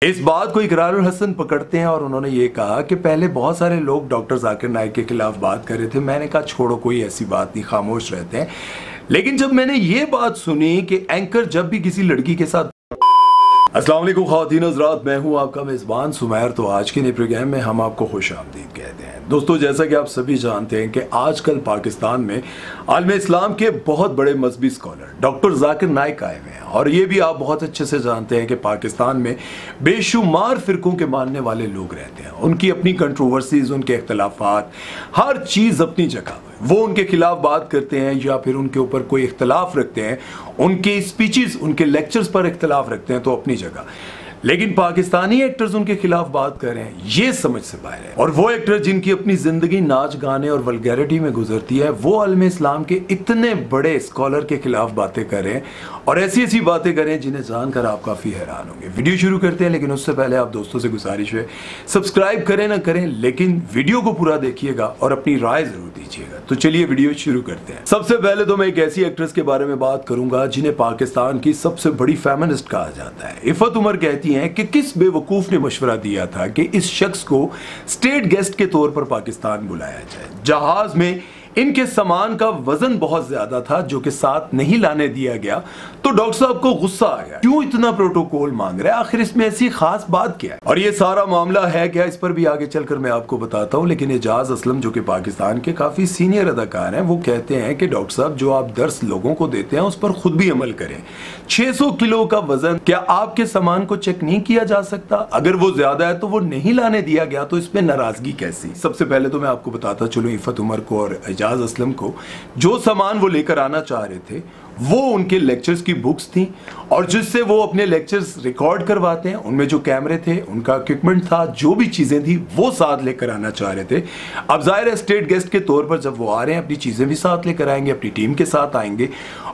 इस बात को इकरारुल हसन पकड़ते हैं और उन्होंने ये कहा कि पहले बहुत सारे लोग डॉक्टर जाकिर नाइक के खिलाफ बात कर रहे थे। मैंने कहा छोड़ो, कोई ऐसी बात नहीं, खामोश रहते हैं। लेकिन जब मैंने ये बात सुनी कि एंकर जब भी किसी लड़की के साथ अस्सलाम वालेकुम ख़वातीन हज़रात, मैं हूं आपका मेज़बान सुमैर। तो आज के नए प्रोग्राम में हम आपको खुशामदीद कहते हैं। दोस्तों, जैसा कि आप सभी जानते हैं कि आजकल पाकिस्तान में आलम इस्लाम के बहुत बड़े मजहबी स्कॉलर डॉक्टर जाकिर नाइक आए हुए हैं और ये भी आप बहुत अच्छे से जानते हैं कि पाकिस्तान में बेशुमार फ़िरकों के मानने वाले लोग रहते हैं। उनकी अपनी कंट्रोवर्सीज, उनके इख्तलाफात, हर चीज़ अपनी जगह। वो उनके खिलाफ बात करते हैं या फिर उनके ऊपर कोई इख्तलाफ रखते हैं, उनके स्पीचेस, उनके लेक्चर्स पर इख्तलाफ रखते हैं तो अपनी जगह। लेकिन पाकिस्तानी एक्टर्स उनके खिलाफ बात कर रहे हैं, ये समझ से बाहर है। और वो एक्टर जिनकी अपनी जिंदगी नाच गाने और वल्गैरिटी में गुजरती है, वो आलम इस्लाम के इतने बड़े स्कॉलर के खिलाफ बातें कर रहे हैं और ऐसी ऐसी बातें कर रहे हैं जिन्हें जानकर आप काफी हैरान होंगे। वीडियो शुरू करते हैं, लेकिन उससे पहले आप दोस्तों से गुजारिश है, सब्सक्राइब करें ना करें, लेकिन वीडियो को पूरा देखिएगा और अपनी राय जरूर दीजिएगा। तो चलिए वीडियो शुरू करते हैं। सबसे पहले तो मैं एक ऐसी एक्ट्रेस के बारे में बात करूंगा जिन्हें पाकिस्तान की सबसे बड़ी फेमिनिस्ट कहा जाता है। इफ़त उमर कहती हैं कि किस बेवकूफ ने मशवरा दिया था कि इस शख्स को स्टेट गेस्ट के तौर पर पाकिस्तान बुलाया जाए। जहाज में इनके सामान का वजन बहुत ज्यादा था जो कि साथ नहीं लाने दिया गया, तो डॉक्टर साहब को गुस्सा आ गया। क्यों इतना प्रोटोकॉल मांग रहे हैं, आखिर इसमें ऐसी खास बात क्या है और ये सारा मामला है क्या, इस पर भी आगे चलकर मैं आपको बताता हूं। लेकिन एजाज असलम जो कि पाकिस्तान के काफी सीनियर अदाकार हैं, वो कहते हैं कि डॉक्टर साहब जो आप दर्स लोगों को देते हैं उस पर खुद भी अमल करें। 600 किलो का वजन, क्या आपके सामान को चेक नहीं किया जा सकता? अगर वो ज्यादा है तो वो नहीं लाने दिया गया, तो इसमें नाराजगी कैसी? सबसे पहले तो मैं आपको बताता चलूं, इफ़त उमर को और एजाज असलम को जो सामान वो लेकर आना चाह रहे थे वो उनके लेक्चर्स की बुक्स थी और जिससे वो अपने लेक्चर्स रिकॉर्ड करवाते हैं। उनमें जो कैमरे थे, उनका इक्विपमेंट था, जो भी चीजें थी वो साथ लेकर आना चाह रहे थे। अब जाहिर है स्टेट गेस्ट के तौर पर जब वो आ रहे हैं, अपनी चीजें भी साथ लेकर आएंगे, अपनी टीम के साथ आएंगे।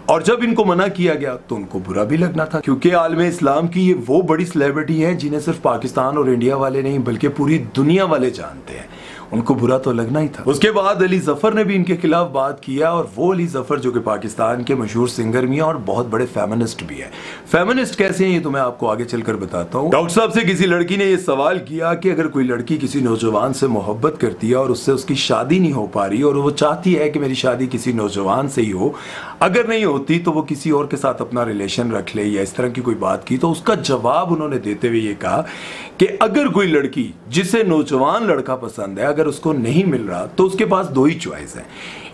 और जब इनको मना किया गया तो उनको बुरा भी लगना था, क्योंकि आलम इस्लाम की ये वो बड़ी सेलिब्रिटी है जिन्हें सिर्फ पाकिस्तान और इंडिया वाले नहीं बल्कि पूरी दुनिया वाले जानते हैं। उनको बुरा तो लगना ही था। उसके बाद अली जफर ने भी इनके खिलाफ बात किया और वो अली जफर जो कि पाकिस्तान के मशहूर सिंगर भी हैं और बहुत बड़े फेमिनिस्ट भी हैं। फेमिनिस्ट कैसे हैं ये तो मैं आपको आगे चलकर बताता हूँ। डॉक्टर साहब से किसी लड़की ने ये सवाल किया कि अगर कोई लड़की किसी नौजवान से मोहब्बत करती है और उससे उसकी शादी नहीं हो पा रही और वो चाहती है कि मेरी शादी किसी नौजवान से ही हो, अगर नहीं होती तो वो किसी और के साथ अपना रिलेशन रख ले या इस तरह की कोई बात की, तो उसका जवाब उन्होंने देते हुए ये कहा कि अगर कोई लड़की जिसे नौजवान लड़का पसंद है, अगर उसको नहीं मिल रहा तो उसके पास दो ही चॉइस है,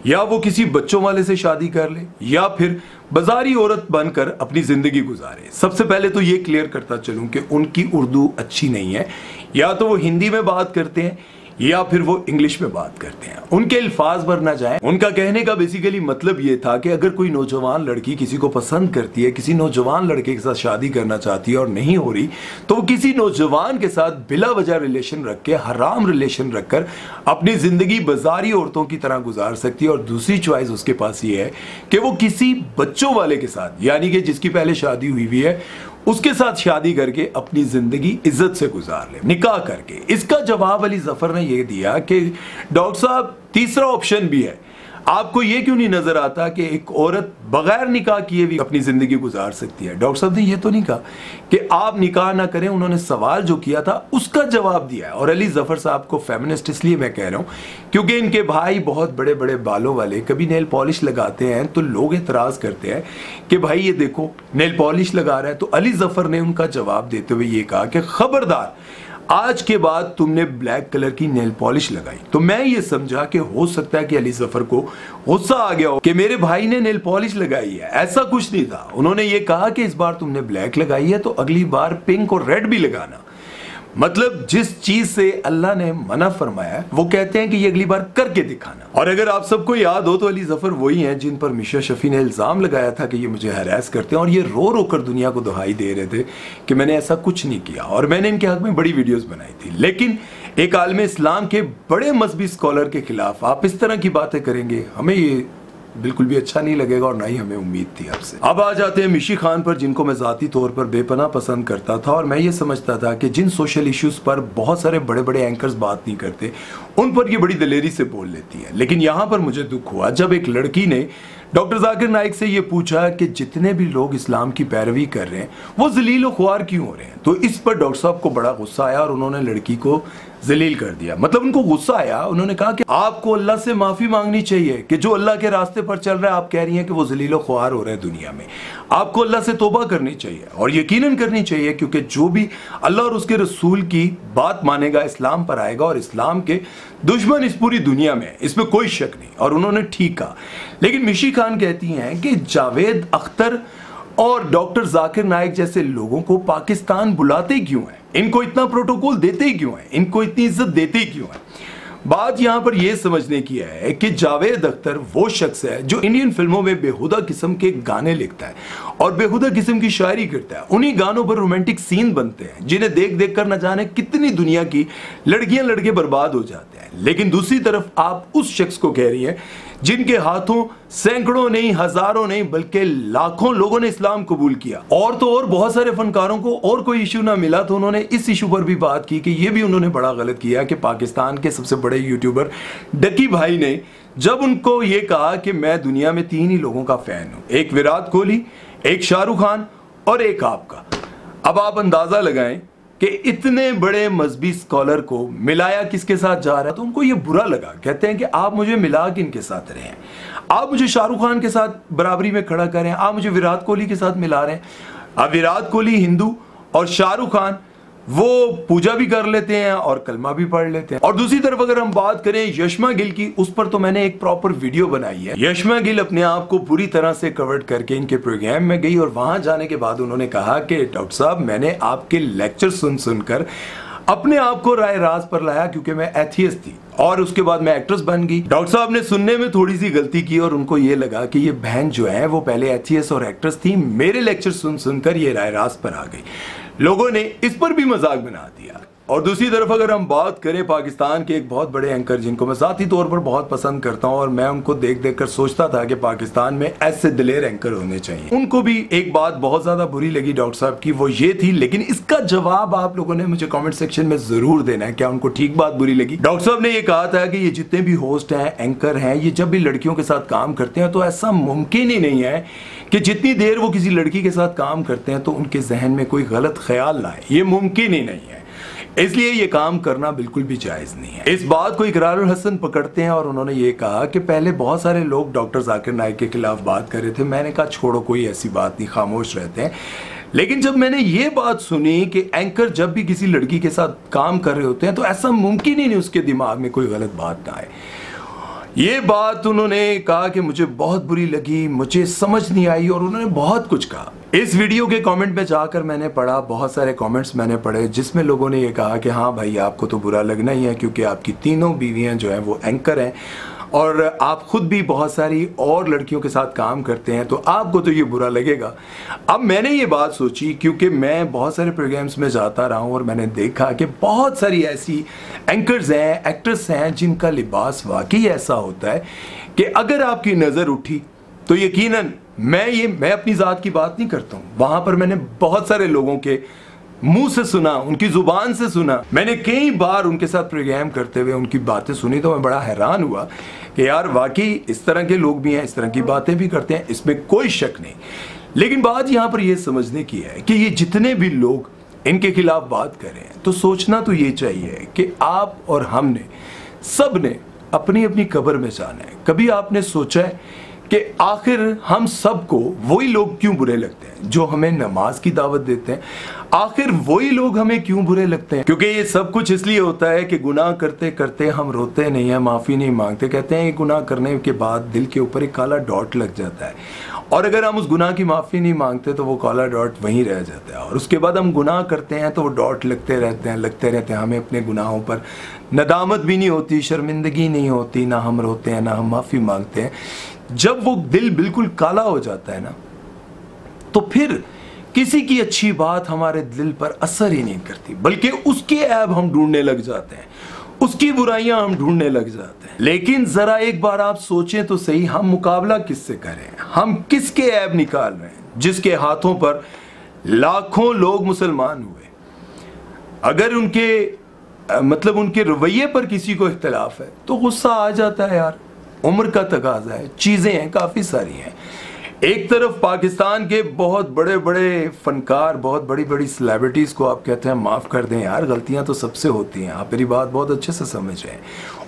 या वो किसी बच्चों वाले से शादी कर ले या फिर बाजारी औरत बनकर अपनी जिंदगी गुजारे। सबसे पहले तो ये क्लियर करता चलूं कि उनकी उर्दू अच्छी नहीं है, या तो वो हिंदी में बात करते हैं या फिर वो इंग्लिश में बात करते हैं, उनके अल्फाज पर ना जाए। उनका कहने का बेसिकली मतलब ये था कि अगर कोई नौजवान लड़की किसी को पसंद करती है, किसी नौजवान लड़के के साथ शादी करना चाहती है और नहीं हो रही, तो वो किसी नौजवान के साथ बिला वजह रिलेशन रख के, हराम रिलेशन रखकर अपनी जिंदगी बाजारी औरतों की तरह गुजार सकती है। और दूसरी चॉइस उसके पास ये है कि वो किसी बच्चों वाले के साथ, यानी कि जिसकी पहले शादी हुई हुई है, उसके साथ शादी करके अपनी जिंदगी इज्जत से गुजार ले, निकाह करके। इसका जवाब अली जफर ने यह दिया कि डॉक्टर साहब तीसरा ऑप्शन भी है, आपको यह क्यों नहीं नजर आता कि एक औरत बगैर निकाह किए भी अपनी जिंदगी गुजार सकती है? डॉक्टर साहब ने यह तो नहीं कहा कि आप निकाह ना करें, उन्होंने सवाल जो किया था उसका जवाब दिया है। और अली जफर साहब को फेमिनिस्ट इसलिए मैं कह रहा हूं क्योंकि इनके भाई बहुत बड़े बड़े बालों वाले कभी नेल पॉलिश लगाते हैं तो लोग एतराज करते हैं कि भाई ये देखो नेल पॉलिश लगा रहा है। तो अली जफर ने उनका जवाब देते हुए ये कहा कि खबरदार, आज के बाद तुमने ब्लैक कलर की नेल पॉलिश लगाई। तो मैं ये समझा कि हो सकता है कि अली जफर को गुस्सा आ गया हो कि मेरे भाई ने नेल पॉलिश लगाई है। ऐसा कुछ नहीं था। उन्होंने ये कहा कि इस बार तुमने ब्लैक लगाई है तो अगली बार पिंक और रेड भी लगाना। मतलब जिस चीज से अल्लाह ने मना फरमाया वो कहते हैं कि ये अगली बार करके दिखाना। और अगर आप सबको याद हो तो अली जफर वही हैं जिन पर मिशा शफी ने इल्जाम लगाया था कि ये मुझे हरास करते हैं और ये रो रो कर दुनिया को दुहाई दे रहे थे कि मैंने ऐसा कुछ नहीं किया। और मैंने इनके हक में बड़ी वीडियोस बनाई थी। लेकिन एक आलम इस्लाम के बड़े मजहबी स्कॉलर के खिलाफ आप इस तरह की बातें करेंगे, हमें ये बिल्कुल भी अच्छा नहीं लगेगा और ना ही हमें उम्मीद थी आपसे। अब आ जाते हैं मिशी खान पर, जिनको मैं जाती तौर पर बेपनाह पसंद करता था और मैं ये समझता था कि जिन सोशल इश्यूज पर बहुत सारे बड़े बड़े एंकर्स बात नहीं करते, उन पर ये बड़ी दलेरी से बोल लेती है। लेकिन यहाँ पर मुझे दुख हुआ जब एक लड़की ने डॉक्टर जाकिर नाइक से ये पूछा कि जितने भी लोग इस्लाम की पैरवी कर रहे हैं वो जलील और ख्वार क्यों हो रहे हैं। तो इस पर डॉक्टर साहब को बड़ा गुस्सा आया और उन्होंने लड़की को जलील कर दिया। मतलब उनको गुस्सा आया, उन्होंने कहा कि आपको अल्लाह से माफी मांगनी चाहिए कि जो अल्लाह के रास्ते पर चल रहा है, आप कह रही हैं कि वो जलील और ख्वार हो रहे हैं दुनिया में। आपको अल्लाह से तौबा करनी चाहिए और यकीनन करनी चाहिए, क्योंकि जो भी अल्लाह और उसके रसूल की बात मानेगा इस्लाम पर आएगा और इस्लाम के दुश्मन इस पूरी दुनिया में, इसमें कोई शक नहीं। और उन्होंने ठीक कहा। लेकिन मिशी खान कहती हैं कि जावेद अख्तर और डॉक्टर जाकिर नाइक जैसे लोगों को पाकिस्तान बुलाते क्यों हैं, इनको इतना प्रोटोकॉल देते क्यों हैं, इनको इतनी इज्जत देते क्यों हैं। बात यहां पर यह समझने की है कि जावेद अख्तर वो शख्स है जो इंडियन फिल्मों में बेहुदा किस्म के गाने लिखता है और बेहुदा किस्म की शायरी करता है। उन्हीं गानों पर रोमांटिक सीन बनते हैं जिन्हें देख देख कर न जाने कितनी दुनिया की लड़कियां लड़के बर्बाद हो जाते हैं। लेकिन दूसरी तरफ आप उस शख्स को कह रही हैं जिनके हाथों सैकड़ों नहीं, हजारों नहीं, बल्कि लाखों लोगों ने इस्लाम कबूल किया। और तो और बहुत सारे फनकारों को और कोई इशू ना मिला तो उन्होंने इस इशू पर भी बात की कि ये भी उन्होंने बड़ा गलत किया कि पाकिस्तान के सबसे बड़े यूट्यूबर डकी भाई ने जब उनको ये कहा कि मैं दुनिया में 3 ही लोगों का फैन हूं, एक विराट कोहली, एक शाहरुख खान और एक आपका। अब आप अंदाजा लगाएं कि इतने बड़े मजहबी स्कॉलर को मिलाया किसके साथ जा रहा है, तो उनको ये बुरा लगा। कहते हैं कि आप मुझे मिला किनके साथ रहे हैं, आप मुझे शाहरुख खान के साथ बराबरी में खड़ा कर रहे हैं, आप मुझे विराट कोहली के साथ मिला रहे हैं। अब विराट कोहली हिंदू और शाहरुख खान वो पूजा भी कर लेते हैं और कलमा भी पढ़ लेते हैं। और दूसरी तरफ अगर हम बात करें यशमा गिल की, उस पर तो मैंने एक प्रॉपर वीडियो बनाई है। यशमा गिल अपने आप को पूरी तरह से कवर करके इनके प्रोग्राम में गई और वहां जाने के बाद उन्होंने कहा कि डॉक्टर साहब मैंने आपके लेक्चर सुन सुनकर अपने आप को राय राज पर लाया, क्योंकि मैं एथियस्ट थी और उसके बाद मैं एक्ट्रेस बन गई। डॉक्टर साहब ने सुनने में थोड़ी सी गलती की और उनको ये लगा कि ये बहन जो है वो पहले एथियस्ट और एक्ट्रेस थी। मेरे लेक्चर सुन सुनकर ये राय राज पर आ गई। लोगों ने इस पर भी मजाक बना दिया। और दूसरी तरफ अगर हम बात करें पाकिस्तान के एक बहुत बड़े एंकर जिनको मैं ज़ाती तौर पर बहुत पसंद करता हूं और मैं उनको देख देख कर सोचता था कि पाकिस्तान में ऐसे दिलेर एंकर होने चाहिए, उनको भी एक बात बहुत ज़्यादा बुरी लगी डॉक्टर साहब की, वो ये थी। लेकिन इसका जवाब आप लोगों ने मुझे कमेंट सेक्शन में ज़रूर देना है, क्या उनको ठीक बात बुरी लगी। डॉक्टर साहब ने ये कहा था कि ये जितने भी होस्ट हैं, एंकर हैं, ये जब भी लड़कियों के साथ काम करते हैं तो ऐसा मुमकिन ही नहीं है कि जितनी देर वो किसी लड़की के साथ काम करते हैं तो उनके जहन में कोई गलत ख्याल ना आए, ये मुमकिन ही नहीं है। इसलिए ये काम करना बिल्कुल भी जायज नहीं है। इस बात को इकरारुल हसन पकड़ते हैं और उन्होंने ये कहा कि पहले बहुत सारे लोग डॉक्टर जाकिर नाइक के खिलाफ बात कर रहे थे, मैंने कहा छोड़ो कोई ऐसी बात नहीं, खामोश रहते हैं। लेकिन जब मैंने ये बात सुनी कि एंकर जब भी किसी लड़की के साथ काम कर रहे होते हैं तो ऐसा मुमकिन ही नहीं उसके दिमाग में कोई गलत बात ना आए, ये बात उन्होंने कहा कि मुझे बहुत बुरी लगी, मुझे समझ नहीं आई और उन्होंने बहुत कुछ कहा। इस वीडियो के कमेंट में जाकर मैंने पढ़ा, बहुत सारे कमेंट्स मैंने पढ़े जिसमें लोगों ने ये कहा कि हाँ भाई आपको तो बुरा लगना ही है क्योंकि आपकी तीनों बीवियां जो हैं वो एंकर हैं और आप खुद भी बहुत सारी और लड़कियों के साथ काम करते हैं तो आपको तो ये बुरा लगेगा। अब मैंने ये बात सोची क्योंकि मैं बहुत सारे प्रोग्राम्स में जाता रहा हूँ और मैंने देखा कि बहुत सारी ऐसी एंकर्स हैं, एक्ट्रेस हैं जिनका लिबास वाकई ऐसा होता है कि अगर आपकी नज़र उठी तो यकीनन मैं अपनी ज़ात की बात नहीं करता हूँ, वहाँ पर मैंने बहुत सारे लोगों के मुंह से सुना, उनकी जुबान से सुना, मैंने कई बार उनके साथ प्रोग्राम करते हुए उनकी बातें सुनी तो मैं बड़ा हैरान हुआ कि यार वाकई इस तरह के लोग भी हैं, इस तरह की बातें भी करते हैं, इसमें कोई शक नहीं। लेकिन बात यहाँ पर यह समझने की है कि ये जितने भी लोग इनके खिलाफ बात कर रहे हैं तो सोचना तो ये चाहिए कि आप और हमने सब ने अपनी अपनी कब्र में जाना है। कभी आपने सोचा है कि आखिर हम सबको वही लोग क्यों बुरे लगते हैं जो हमें नमाज की दावत देते हैं? आखिर वही लोग हमें क्यों बुरे लगते हैं? क्योंकि ये सब कुछ इसलिए होता है कि गुनाह करते करते हम रोते नहीं हैं, माफ़ी नहीं मांगते। कहते हैं गुनाह करने के बाद दिल के ऊपर एक काला डॉट लग जाता है और अगर हम उस गुनाह की माफ़ी नहीं मांगते तो वो काला डॉट वहीं रह जाता है और उसके बाद हम गुनाह करते हैं तो वो डॉट लगते रहते हैं। हमें अपने गुनाहों पर नदामत भी नहीं होती, शर्मिंदगी नहीं होती, ना हम रोते हैं ना हम माफ़ी मांगते हैं। जब वो दिल बिल्कुल काला हो जाता है ना तो फिर किसी की अच्छी बात हमारे दिल पर असर ही नहीं करती, बल्कि उसके ऐब हम ढूंढने लग जाते हैं, उसकी बुराइयां हम ढूंढने लग जाते हैं। लेकिन जरा एक बार आप सोचें तो सही, हम मुकाबला किससे करें? हम किसके ऐब निकाल रहे हैं जिसके हाथों पर लाखों लोग मुसलमान हुए? अगर उनके उनके रवैये पर किसी को इख्तिलाफ है तो गुस्सा आ जाता है यार। उम्र का तकाजा है, चीज़ें हैं, काफ़ी सारी हैं। एक तरफ पाकिस्तान के बहुत बड़े बड़े फनकार, बहुत बड़ी बड़ी सेलिब्रिटीज़ को आप कहते हैं माफ़ कर दें यार, गलतियां तो सबसे होती हैं, आप मेरी बात बहुत अच्छे से समझ रहे हैं।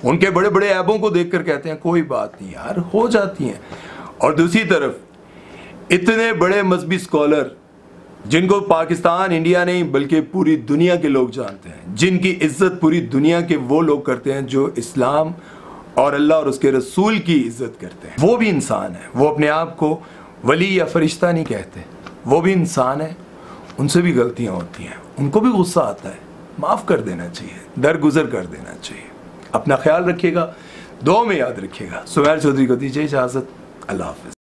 उनके बड़े बड़े ऐबों को देखकर कहते हैं कोई बात नहीं यार, हो जाती हैं। और दूसरी तरफ इतने बड़े मजहबी स्कॉलर जिनको पाकिस्तान, इंडिया नहीं बल्कि पूरी दुनिया के लोग जानते हैं, जिनकी इज्जत पूरी दुनिया के वो लोग करते हैं जो इस्लाम और अल्लाह और उसके रसूल की इज्जत करते हैं, वो भी इंसान है। वो अपने आप को वली या फरिश्ता नहीं कहते, वो भी इंसान है, उनसे भी गलतियां होती हैं, उनको भी गुस्सा आता है, माफ़ कर देना चाहिए, दरगुजर कर देना चाहिए। अपना ख्याल रखिएगा, दुआ में याद रखिएगा। सुहैल चौधरी को दीजिए इजाज़त। अल्लाह हाफ़िज़।